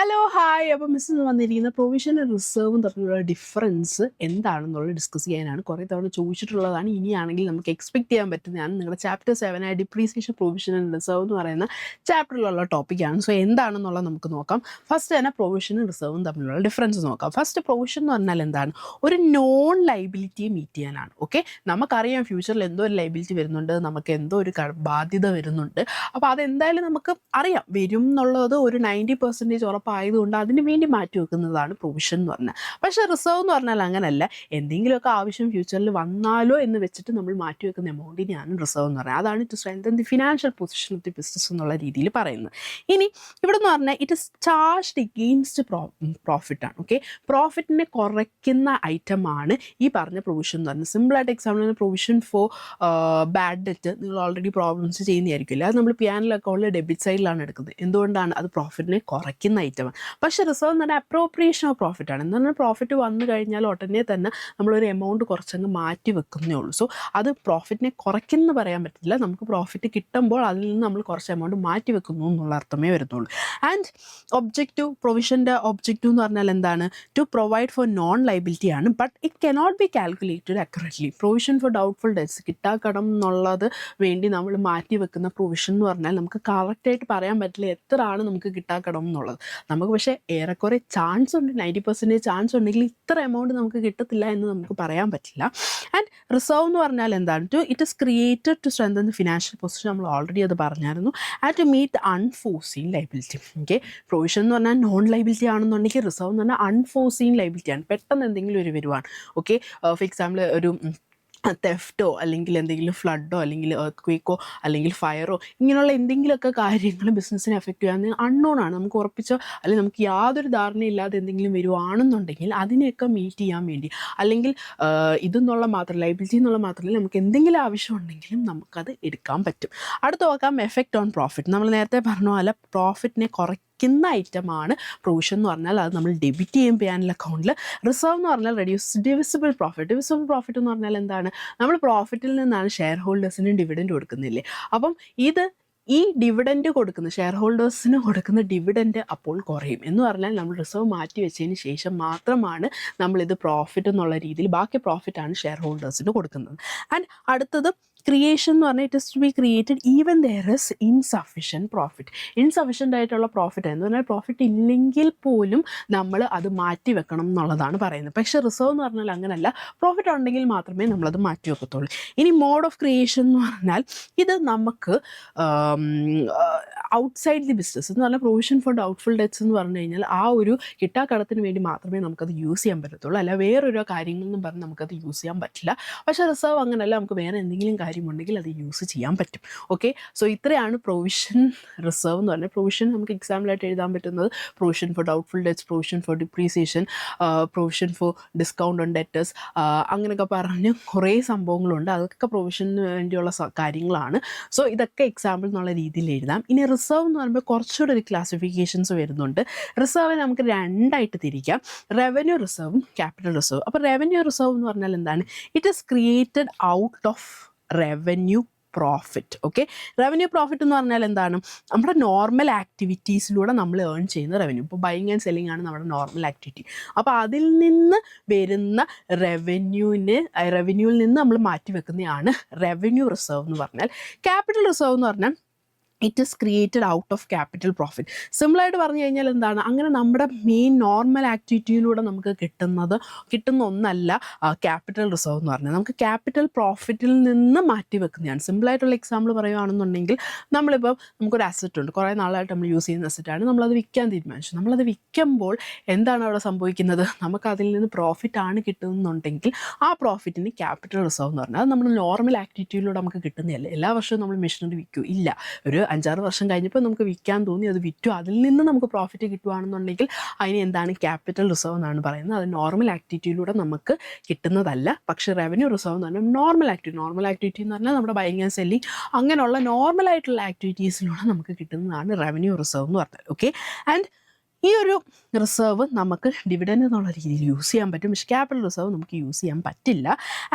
Hello hi. അപ്പോൾ miss ഇന്ന് വന്നിരിക്കുന്ന പ്രൊവിഷണൽ റിസർവും തമ്മിലുള്ള ഡിഫറൻസ് എന്താണെന്നുള്ളത് ഡിസ്കസ് ചെയ്യാനാണ്. കുറേ തവണ ചോദിച്ചിട്ടുള്ളതാണ്. ഇനിയാണെങ്കിൽ നമുക്ക് എക്സ്പെക്ട് ചെയ്യാൻ പറ്റുന്നതാണ്. നിങ്ങളുടെ ചാപ്റ്റർ 7 ഡിപ്രീസിയേഷൻ പ്രൊവിഷണൽ റിസർവ് എന്ന് പറയുന്ന ചാപ്റ്ററിലുള്ള ടോപ്പിക്കാണ്. സോ എന്താണെന്നുള്ളത് നമുക്ക് നോക്കാം. ഫസ്റ്റ് തന്നെ പ്രൊവിഷണൽ റിസർവും തമ്മിലുള്ള ഡിഫറൻസ് നോക്കാം. ഫസ്റ്റ് പ്രൊവിഷൻ എന്ന് പറഞ്ഞാൽ എന്താണ്? ഒരു നോൺ ലൈബിലിറ്റിയെ മീറ്റ് ചെയ്യാനാണ്. ഓക്കെ, നമുക്കറിയാം ഫ്യൂച്ചറിൽ എന്തോ ഒരു ലൈബിലിറ്റി വരുന്നുണ്ട്, നമുക്ക് എന്തോ ഒരു ബാധ്യത വരുന്നുണ്ട്. അപ്പോൾ അതെന്തായാലും നമുക്ക് അറിയാം വരും എന്നുള്ളത് ഒരു 90% ഉറപ്പായതുകൊണ്ട് അതിന് വേണ്ടി മാറ്റി വെക്കുന്നതാണ് പ്രൊവിഷൻ എന്ന് പറഞ്ഞാൽ. പക്ഷേ റിസർവ് എന്ന് പറഞ്ഞാൽ അങ്ങനല്ല. എന്തെങ്കിലുമൊക്കെ ആവശ്യം ഫ്യൂച്ചറിൽ വന്നാലോ എന്ന് വെച്ചിട്ട് നമ്മൾ മാറ്റി വെക്കുന്ന എമൗണ്ടിനെയാണ് റിസർവ് എന്ന് പറയുന്നത്. അതാണ് to strengthen the financial position of the business എന്നുള്ള രീതിയിൽ പറയുന്നത്. ഇനി ഇവിടെ എന്ന് പറഞ്ഞാൽ ഇറ്റ് ഇസ് ചാർജ്ഡ് എഗെയിൻസ്റ്റ് പ്രോഫിറ്റാണ്. ഓക്കെ, പ്രോഫിറ്റിനെ കുറയ്ക്കുന്ന ഐറ്റമാണ് ഈ പറഞ്ഞ പ്രൊവിഷൻ എന്ന് പറഞ്ഞാൽ. സിമ്പിളായിട്ട് example provision for bad debt നിങ്ങൾ ഓൾറെഡി പ്രോബ്ലംസ് ചെയ്യുന്നതായിരിക്കില്ല. അത് നമ്മൾ പിയാനൽ അക്കൗണ്ടിൽ ഡെബിറ്റ് സൈഡിലാണ് എടുക്കുന്നത്. എന്തുകൊണ്ടാണ്? അത് പ്രോഫിറ്റിനെ കുറയ്ക്കുന്ന ഐറ്റമാണ്. പക്ഷേ റിസർവ് എന്ന് പറഞ്ഞാൽ അപ്രോപ്രിയേഷൻ ഓഫ് പ്രോഫിറ്റാണ്. എന്ന് പറഞ്ഞാൽ പ്രോഫിറ്റ് വന്നു കഴിഞ്ഞാൽ ഉടനെ തന്നെ നമ്മളൊരു എമൗണ്ട് കുറച്ചങ്ങ് മാറ്റി വെക്കുന്നേ ഉള്ളൂ. സോ അത് പ്രോഫിറ്റിനെ കുറയ്ക്കുന്ന പറയാൻ പറ്റില്ല. നമുക്ക് പ്രോഫിറ്റ് കിട്ടുമ്പോൾ അതിൽ നിന്ന് നമ്മൾ കുറച്ച് എമൗണ്ട് മാറ്റി വെക്കുന്നു എന്നുള്ള അർത്ഥമേ വരുന്നുള്ളൂ. ആൻഡ് ഒബ്ജക്റ്റീവ് പ്രൊവിഷൻ്റെ ഒബ്ജക്റ്റീവ് എന്ന് പറഞ്ഞാൽ എന്താണ്? To provide for non liability ആണ്. But it cannot be calculated accurately. Provision for doubtful debts, കിട്ടാക്കടം എന്നുള്ളത് വേണ്ടി നമ്മൾ മാറ്റി വെക്കുന്ന പ്രൊവിഷൻ എന്ന് പറഞ്ഞാൽ നമുക്ക് കറക്റ്റായിട്ട് പറയാൻ പറ്റില്ല എത്ര ആണ് നമുക്ക് കിട്ടാക്കടം എന്നുള്ളത്. നമുക്ക് പക്ഷേ ഏറെക്കുറെ ചാൻസ് ഉണ്ട്, 90% ചാൻസ് ഉണ്ടെങ്കിൽ ഇത്ര എമൗണ്ട് നമുക്ക് കിട്ടത്തില്ല എന്ന് നമുക്ക് പറയാൻ പറ്റില്ല. ആൻഡ് റിസർവ് എന്ന് പറഞ്ഞാൽ എന്താണ്? It is created to strengthen the financial position. നമ്മൾ ഓൾറെഡി അത് പറഞ്ഞായിരുന്നു. And to meet unforeseen liability. Okay, provision എന്ന് പറഞ്ഞാൽ നോൺ ലൈബിലിറ്റി ആണെന്നുണ്ടെങ്കിൽ റിസർവ് എന്ന് പറഞ്ഞാൽ അൺഫോർസീൻ ലൈബിലിറ്റിയാണ്. പെട്ടെന്ന് എന്തെങ്കിലും ഒരു വരുവാണ്. ഓക്കെ, ഫോർ എക്സാമ്പിൾ ഒരു തെഫ്റ്റോ അല്ലെങ്കിൽ എന്തെങ്കിലും ഫ്ലഡോ അല്ലെങ്കിൽ എർത്ത് അല്ലെങ്കിൽ ഫയറോ ഇങ്ങനെയുള്ള എന്തെങ്കിലുമൊക്കെ കാര്യങ്ങൾ ബിസിനസ്സിനെ എഫക്റ്റ് ചെയ്യാൻ അൺനോൺ ആണ്. നമുക്ക് ഉറപ്പിച്ചോ അല്ലെങ്കിൽ നമുക്ക് യാതൊരു ധാരണയില്ലാതെ എന്തെങ്കിലും വരുവാണെന്നുണ്ടെങ്കിൽ അതിനെയൊക്കെ മീറ്റ് ചെയ്യാൻ വേണ്ടി, അല്ലെങ്കിൽ ഇതെന്നുള്ള മാത്രം ലൈബിലിറ്റി എന്നുള്ള മാത്രമല്ല, നമുക്ക് എന്തെങ്കിലും ആവശ്യമുണ്ടെങ്കിലും നമുക്കത് എടുക്കാൻ പറ്റും. അടുത്ത് നോക്കാം എഫക്റ്റ് ഓൺ പ്രോഫിറ്റ്. നമ്മൾ നേരത്തെ പറഞ്ഞ പോലെ പ്രോഫിറ്റിനെ കുറയ്ക്കുന്ന ഐറ്റമാണ് പ്രൊവിഷൻ എന്ന് പറഞ്ഞാൽ. അത് നമ്മൾ ഡെബിറ്റ് ചെയ്യും പിയാനൽ അക്കൗണ്ടിൽ. റിസർവ് എന്ന് പറഞ്ഞാൽ reduce divisible profit. Divisible profit എന്ന് പറഞ്ഞാൽ എന്താണ്? നമ്മൾ പ്രോഫിറ്റിൽ നിന്നാണ് ഷെയർ ഹോൾഡേഴ്സിന് ഡിവിഡൻഡ് കൊടുക്കുന്നില്ലേ. അപ്പം ഈ ഡിവിഡൻഡ് കൊടുക്കുന്ന ഷെയർ ഹോൾഡേഴ്സിന് കൊടുക്കുന്ന ഡിവിഡൻഡ് അപ്പോൾ കുറയും. എന്ന് പറഞ്ഞാൽ നമ്മൾ റിസർവ് മാറ്റി വെച്ചതിന് ശേഷം മാത്രമാണ് നമ്മളിത് പ്രോഫിറ്റ് എന്നുള്ള രീതിയിൽ ബാക്കി പ്രോഫിറ്റാണ് ഷെയർ ഹോൾഡേഴ്സിന് കൊടുക്കുന്നത്. ആൻഡ് അടുത്തത് ക്രിയേഷൻ എന്ന് പറഞ്ഞാൽ it is to be created even there is insufficient profit. Insufficient ആയിട്ടുള്ള പ്രോഫിറ്റ് എന്ന് പറഞ്ഞാൽ പ്രോഫിറ്റ് ഇല്ലെങ്കിൽ പോലും നമ്മൾ അത് മാറ്റി വെക്കണം എന്നുള്ളതാണ് പറയുന്നത്. പക്ഷേ റിസർവ് എന്ന് പറഞ്ഞാൽ അങ്ങനെയല്ല. പ്രോഫിറ്റ് ഉണ്ടെങ്കിൽ മാത്രമേ നമ്മളത് മാറ്റി വെക്കത്തുള്ളൂ. ഇനി മോഡ് ഓഫ് ക്രിയേഷൻ എന്ന് പറഞ്ഞാൽ ഇത് നമുക്ക് ഔട്ട്സൈഡ് ദി ബിസിനസ് എന്ന് പറഞ്ഞാൽ പ്രൊവിഷൻ ഫോർ ഡൗട്ട്ഫുൾ ഡെറ്റ്സ് എന്ന് പറഞ്ഞു കഴിഞ്ഞാൽ ആ ഒരു കിട്ടാക്കടത്തിന് വേണ്ടി മാത്രമേ നമുക്കത് യൂസ് ചെയ്യാൻ പറ്റത്തുള്ളൂ. അല്ല വേറൊരു കാര്യങ്ങളെന്നും പറഞ്ഞ് നമുക്കത് യൂസ് ചെയ്യാൻ പറ്റില്ല. പക്ഷേ റിസർവ് അങ്ങനെയല്ല. നമുക്ക് വേറെ എന്തെങ്കിലും കാര്യമുണ്ടെങ്കിൽ അത് യൂസ് ചെയ്യാൻ പറ്റും. ഓക്കെ, സോ ഇത്രയാണ് പ്രൊവിഷൻ റിസർവ് എന്ന് പറഞ്ഞാൽ. പ്രൊവിഷൻ നമുക്ക് എക്സാമ്പിളായിട്ട് എഴുതാൻ പറ്റുന്നത് provision for doubtful debts, provision for depreciation, provision for discount on debtors, അങ്ങനെയൊക്കെ പറഞ്ഞ് കുറേ സംഭവങ്ങളുണ്ട്. അതൊക്കെ പ്രൊവിഷന് വേണ്ടിയുള്ള കാര്യങ്ങളാണ്. സോ ഇതൊക്കെ എക്സാമ്പിൾ എന്നുള്ള രീതിയിൽ എഴുതാം. ഇനി റിസർവ് എന്ന് പറയുമ്പോൾ കുറച്ചുകൂടെ ഒരു ക്ലാസിഫിക്കേഷൻസ് വരുന്നുണ്ട്. റിസർവ് നമുക്ക് രണ്ടായിട്ട് തിരിക്കാം, റവന്യൂ റിസർവും ക്യാപിറ്റൽ റിസർവ്. അപ്പോൾ റവന്യൂ റിസർവ് എന്ന് പറഞ്ഞാൽ എന്താണ്? It is created out of revenue profit. Okay, revenue profit എന്ന് പറഞ്ഞാൽ എന്താണ്? നമ്മുടെ നോർമൽ ആക്ടിവിറ്റീസിലൂടെ നമ്മൾ ഏൺ ചെയ്യുന്ന റവന്യൂ. ഇപ്പോൾ ബൈയിങ് ആൻഡ് സെല്ലിംഗ് ആണ് നമ്മുടെ നോർമൽ ആക്ടിവിറ്റി. അപ്പോൾ അതിൽ നിന്ന് വരുന്ന റവന്യൂവിൽ നിന്ന് നമ്മൾ മാറ്റി വെക്കുന്നതാണ് റവന്യൂ റിസർവ് എന്ന് പറഞ്ഞാൽ. ക്യാപിറ്റൽ റിസർവ് എന്ന് പറഞ്ഞാൽ it is created out of capital profit. സിമ്പിളായിട്ട് പറഞ്ഞു കഴിഞ്ഞാൽ എന്താണ്? അങ്ങനെ നമ്മുടെ മെയിൻ നോർമൽ ആക്ടിവിറ്റിയിലൂടെ നമുക്ക് കിട്ടുന്ന ഒന്നല്ല ക്യാപിറ്റൽ റിസർവ് എന്ന് പറഞ്ഞാൽ. നമുക്ക് ക്യാപിറ്റൽ പ്രോഫിറ്റിൽ നിന്ന് മാറ്റി വെക്കുന്നതാണ്. സിമ്പിളായിട്ടുള്ള എക്സാമ്പിൾ പറയുകയാണെന്നുണ്ടെങ്കിൽ നമ്മളിപ്പോൾ നമുക്കൊരു അസറ്റ് ഉണ്ട്, കുറേ നാളായിട്ട് നമ്മൾ യൂസ് ചെയ്യുന്ന അസറ്റാണ്. നമ്മളത് വിൽക്കാൻ തീരുമാനിച്ചു. നമ്മളത് വിൽക്കുമ്പോൾ എന്താണ് അവിടെ സംഭവിക്കുന്നത്? നമുക്ക് അതിൽ നിന്ന് പ്രോഫിറ്റാണ് കിട്ടുന്നുണ്ടെങ്കിൽ ആ പ്രോഫിറ്റിന് ക്യാപിറ്റൽ റിസർവ് എന്ന് പറഞ്ഞാൽ. അത് നമ്മൾ നോർമൽ ആക്ടിവിറ്റിയിലൂടെ നമുക്ക് കിട്ടുന്നതല്ല. എല്ലാ വർഷവും നമ്മൾ മെഷീനറി വിൽക്കൂ ഇല്ല. ഒരു 5-6 വർഷം കഴിഞ്ഞപ്പോൾ നമുക്ക് വിൽക്കാൻ തോന്നി, അത് വിറ്റു, അതിൽ നിന്ന് നമുക്ക് പ്രോഫിറ്റ് കിട്ടുകയാണെന്നുണ്ടെങ്കിൽ അതിന് എന്താണ്? ക്യാപിറ്റൽ റിസർവ് എന്നാണ് പറയുന്നത്. അത് നോർമൽ ആക്ടിവിറ്റിയിലൂടെ നമുക്ക് കിട്ടുന്നതല്ല. പക്ഷേ റവന്യൂ റിസർവ് എന്ന് പറഞ്ഞാൽ നോർമൽ ആക്ടിവിറ്റി എന്ന് പറഞ്ഞാൽ നമ്മുടെ ബൈയിങ് ആൻഡ് സെല്ലിംഗ് അങ്ങനെയുള്ള നോർമലായിട്ടുള്ള ആക്ടിവിറ്റീസിലൂടെ നമുക്ക് കിട്ടുന്നതാണ് റവന്യൂ റിസർവ് എന്ന് പറഞ്ഞാൽ. ഓക്കെ, ആൻഡ് ഈ ഒരു റിസർവ് നമുക്ക് ഡിവിഡൻഡ് എന്നുള്ള രീതിയിൽ യൂസ് ചെയ്യാൻ പറ്റും, പക്ഷേ ക്യാപിറ്റൽ റിസർവ് നമുക്ക് യൂസ് ചെയ്യാൻ പറ്റില്ല.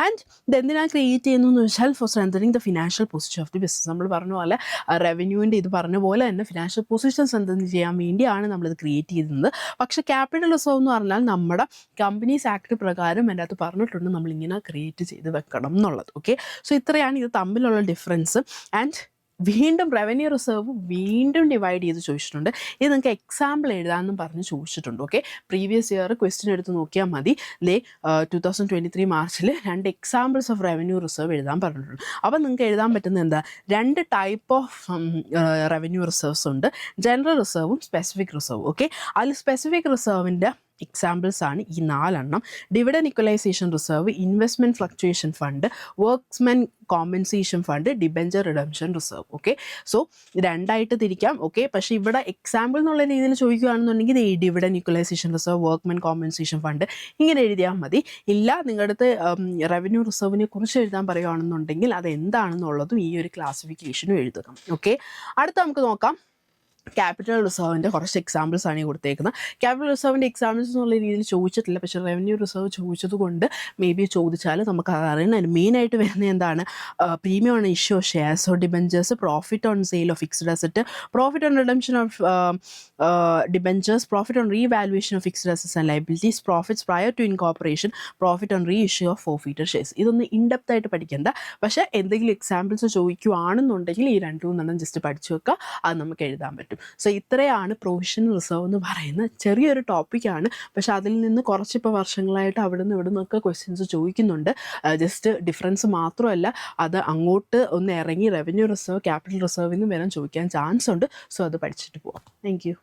ആൻഡ് ഇതെന്തിനാണ് ക്രിയേറ്റ് ചെയ്യുന്നതെന്ന് വെച്ചാൽ for strengthening the financial position of the business. നമ്മൾ പറഞ്ഞ പോലെ റവന്യൂവിൻ്റെ ഇത് പറഞ്ഞ പോലെ തന്നെ ഫിനാൻഷ്യൽ പൊസിഷൻ സ്ട്രെങ്തൻ ചെയ്യാൻ വേണ്ടിയാണ് നമ്മളിത് ക്രിയേറ്റ് ചെയ്യുന്നത്. പക്ഷേ ക്യാപിറ്റൽ റിസർവ് എന്ന് പറഞ്ഞാൽ നമ്മുടെ കമ്പനീസ് ആക്ട് പ്രകാരം എൻ്റെ അകത്ത് പറഞ്ഞിട്ടുണ്ട് നമ്മളിങ്ങനെ ക്രിയേറ്റ് ചെയ്ത് വെക്കണം എന്നുള്ളത്. ഓക്കെ, സോ ഇത്രയാണ് ഇത് തമ്മിലുള്ള ഡിഫറൻസ്. ആൻഡ് വീണ്ടും റവന്യൂ റിസർവ് വീണ്ടും ഡിവൈഡ് ചെയ്ത് ചോദിച്ചിട്ടുണ്ട്. ഇത് നിങ്ങൾക്ക് എക്സാമ്പിൾ എഴുതാമെന്നും പറഞ്ഞ് ചോദിച്ചിട്ടുണ്ട്. ഓക്കെ, പ്രീവിയസ് ഇയർ ക്വസ്റ്റ്യൻ എടുത്ത് നോക്കിയാൽ മതി. 2023 മാർച്ചിൽ 2 എക്സാമ്പിൾസ് ഓഫ് റവന്യൂ റിസർവ് എഴുതാൻ പറഞ്ഞിട്ടുണ്ട്. അപ്പോൾ നിങ്ങൾക്ക് എഴുതാൻ പറ്റുന്ന എന്താ, 2 ടൈപ്പ് ഓഫ് റവന്യൂ റിസർവ്സ് ഉണ്ട്, ജനറൽ റിസർവും സ്പെസിഫിക് റിസർവും. ഓക്കെ, അതിൽ സ്പെസിഫിക് റിസർവിൻ്റെ എക്സാമ്പിൾസ് ആണ് ഈ 4 dividend equalization reserve, investment fluctuation fund, workmen compensation fund, debenture redemption reserve. Okay, so 2ആയിട്ട് തിരിക്കാം. ഓക്കെ, പക്ഷേ ഇവിടെ എക്സാമ്പിൾ എന്നുള്ള രീതിയിൽ ചോദിക്കുകയാണെന്നുണ്ടെങ്കിൽ ഈ dividend equalization reserve, workmen compensation fund ഇങ്ങനെ എഴുതിയാൽ മതി. ഇല്ല, നിങ്ങളുടെ അടുത്ത് റവന്യൂ റിസർവിനെ കുറിച്ച് എഴുതാൻ പറയുകയാണെന്നുണ്ടെങ്കിൽ അത് എന്താണെന്നുള്ളതും ഈ ഒരു ക്ലാസിഫിക്കേഷനും എഴുതുക. ഓക്കെ, അടുത്ത നമുക്ക് നോക്കാം ക്യാപിറ്റൽ റിസർവിൻ്റെ കുറച്ച് എക്സാമ്പിൾസ് ആണ് ഈ കൊടുത്തേക്കുന്നത്. ക്യാപിറ്റൽ റിസർവിൻ്റെ എക്സാമ്പിൾസ് എന്നുള്ള രീതിയിൽ ചോദിച്ചിട്ടില്ല, പക്ഷേ റവന്യൂ റിസർവ് ചോദിച്ചത് കൊണ്ട് മേ ബി ചോദിച്ചാൽ നമുക്ക് അറിയണം. മെയിനായിട്ട് വരുന്നത് എന്താണ്, premium on issue of shares or debentures, profit on sale of fixed asset, profit on redemption of debentures, profit on revaluation of fixed assets and liabilities, profits prior to incorporation, profit on reissue of forfeited shares. ഇതൊന്ന് in depth ആയിട്ട് പഠിക്കേണ്ട, പക്ഷേ എന്തെങ്കിലും examples ചോദിക്കുകയാണെന്നുണ്ടെങ്കിൽ ഈ 2-3 just പഠിച്ചു വെക്കുക, അത് നമുക്ക് എഴുതാൻ പറ്റും. സോ ഇത്രയാണ് പ്രൊവിഷണൽ റിസർവ് എന്ന് പറയുന്നത്. ചെറിയൊരു ടോപ്പിക്കാണ്, പക്ഷേ അതിൽ നിന്ന് കുറച്ചിപ്പോൾ വർഷങ്ങളായിട്ട് അവിടെ നിന്ന് ഇവിടെ നിന്നൊക്കെ ക്വസ്റ്റ്യൻസ് ചോദിക്കുന്നുണ്ട്. ജസ്റ്റ് ഡിഫറൻസ് മാത്രമല്ല, അത് അങ്ങോട്ട് ഒന്ന് ഇറങ്ങി റവന്യൂ റിസർവ്, ക്യാപിറ്റൽ റിസർവിൽ നിന്ന് വരാൻ ചോദിക്കാൻ ചാൻസ് ഉണ്ട്. സോ അത് പഠിച്ചിട്ട് പോവാം. Thank you.